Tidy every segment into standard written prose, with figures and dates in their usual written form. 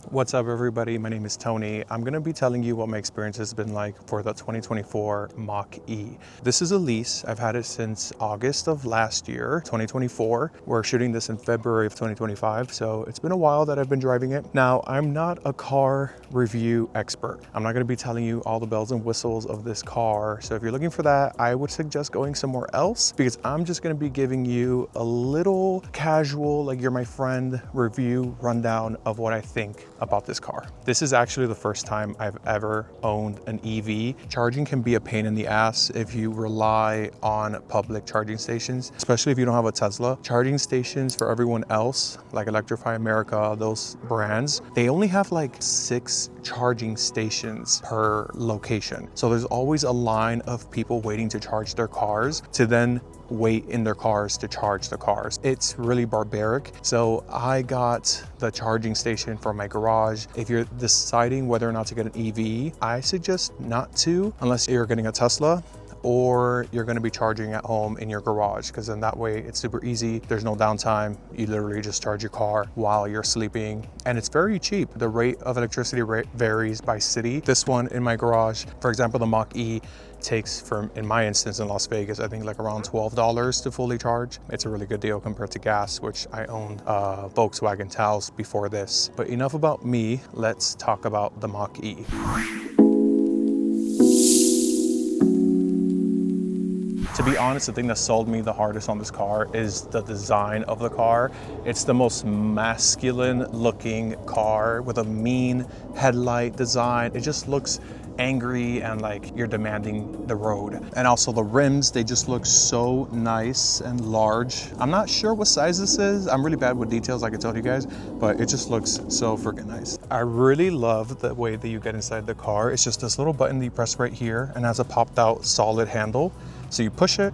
What's up everybody, my name is Tony. I'm gonna be telling you what my experience has been like for the 2024 Mach-E. This is a lease. I've had it since August of last year, 2024. We're shooting this in February of 2025, so it's been a while that I've been driving it. Now, I'm not a car review expert. I'm not gonna be telling you all the bells and whistles of this car, so if you're looking for that, I would suggest going somewhere else because I'm just gonna be giving you a little casual, like you're my friend, review rundown of what I think about this car. This is actually the first time I've ever owned an EV. Charging can be a pain in the ass if you rely on public charging stations, especially if you don't have a Tesla. Charging stations for everyone else, like Electrify America, those brands, they only have like 6 charging stations per location. So there's always a line of people waiting to charge their cars to then wait in their cars to charge the cars. It's really barbaric. So I got the charging station for my garage. If you're deciding whether or not to get an EV, I suggest not to, unless you're getting a Tesla or you're gonna be charging at home in your garage, because then that way it's super easy. There's no downtime. You literally just charge your car while you're sleeping, and it's very cheap. The rate of electricity varies by city. This one in my garage, for example, the Mach-E takes, from, in my instance in Las Vegas, I think like around $12 to fully charge. It's a really good deal compared to gas, which I owned Volkswagen Taos before this. But enough about me, let's talk about the Mach-E. To be honest, the thing that sold me the hardest on this car is the design of the car. It's the most masculine looking car with a mean headlight design. It just looks angry and like you're demanding the road. And also the rims, they just look so nice and large. I'm not sure what size this is. I'm really bad with details, like I told you guys, but it just looks so freaking nice. I really love the way that you get inside the car. It's just this little button that you press right here and has a popped out solid handle. So you push it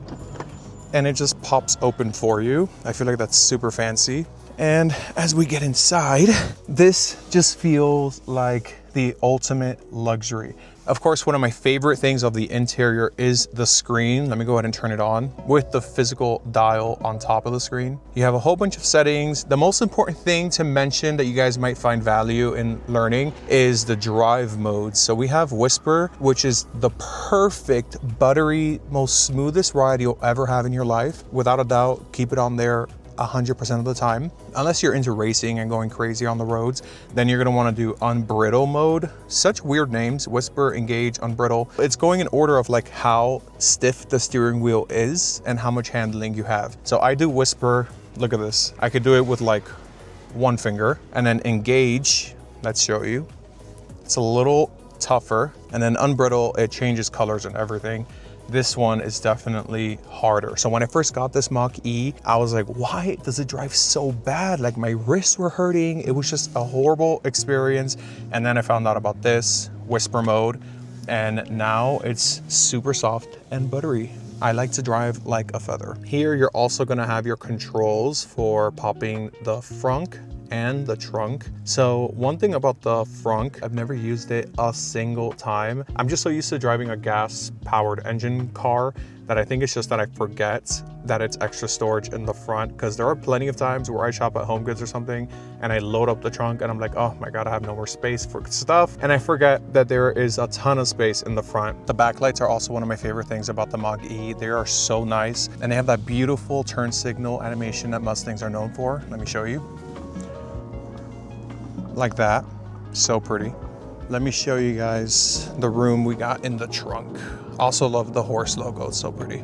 and it just pops open for you. I feel like that's super fancy. And as we get inside, this just feels like the ultimate luxury. Of course, one of my favorite things of the interior is the screen. Let me go ahead and turn it on with the physical dial on top of the screen. You have a whole bunch of settings. The most important thing to mention that you guys might find value in learning is the drive mode. So we have Whisper, which is the perfect, buttery, most smoothest ride you'll ever have in your life. Without a doubt, keep it on there 100% of the time. Unless you're into racing and going crazy on the roads, then you're gonna wanna do Unbrittle mode. Such weird names: Whisper, Engage, Unbrittle. It's going in order of like how stiff the steering wheel is and how much handling you have. So I do Whisper. Look at this. I could do it with like one finger. And then Engage, let's show you. It's a little tougher. And then Unbrittle, it changes colors and everything. This one is definitely harder. So when I first got this Mach-E, I was like, why does it drive so bad? Like my wrists were hurting. It was just a horrible experience. And then I found out about this Whisper mode, and now it's super soft and buttery. I like to drive like a feather. Here, you're also gonna have your controls for popping the frunk and the trunk. So one thing about the frunk, I've never used it a single time. I'm just so used to driving a gas powered engine car that I think it's just that I forget that it's extra storage in the front, because there are plenty of times where I shop at Home Goods or something and I load up the trunk and I'm like, oh my God, I have no more space for stuff. And I forget that there is a ton of space in the front. The backlights are also one of my favorite things about the Mach-E. They are so nice. And they have that beautiful turn signal animation that Mustangs are known for. Let me show you. Like that, so pretty. Let me show you guys the room we got in the trunk. Also love the horse logo, it's so pretty.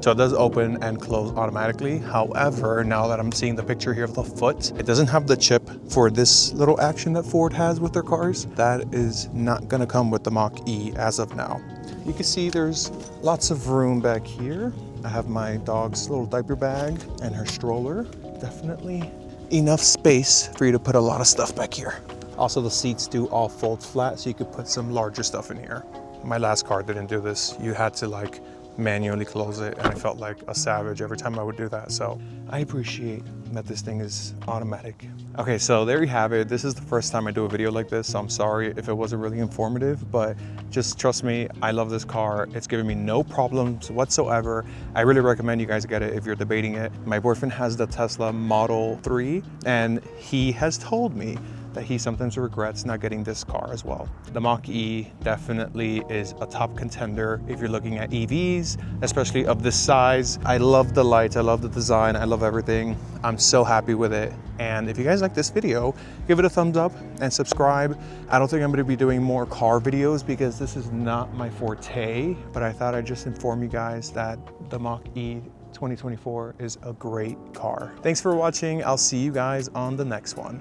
So it does open and close automatically. However, now that I'm seeing the picture here of the foot, it doesn't have the chip for this little action that Ford has with their cars. That is not gonna come with the Mach-E as of now. You can see there's lots of room back here. I have my dog's little diaper bag and her stroller. Definitely enough space for you to put a lot of stuff back here. Also, the seats do all fold flat, so you could put some larger stuff in here. My last car didn't do this. You had to like manually close it, and I felt like a savage every time I would do that. So I appreciate that this thing is automatic. Okay, so there you have it. This is the first time I do a video like this, so I'm sorry if it wasn't really informative, but just trust me, I love this car. It's giving me no problems whatsoever. I really recommend you guys get it if you're debating it. My boyfriend has the Tesla Model 3, and he has told me that he sometimes regrets not getting this car as well. The Mach-E definitely is a top contender if you're looking at EVs, especially of this size. I love the lights, I love the design, I love everything. I'm so happy with it. And if you guys like this video, give it a thumbs up and subscribe. I don't think I'm gonna be doing more car videos because this is not my forte, but I thought I'd just inform you guys that the Mach-E 2024 is a great car. Thanks for watching. I'll see you guys on the next one.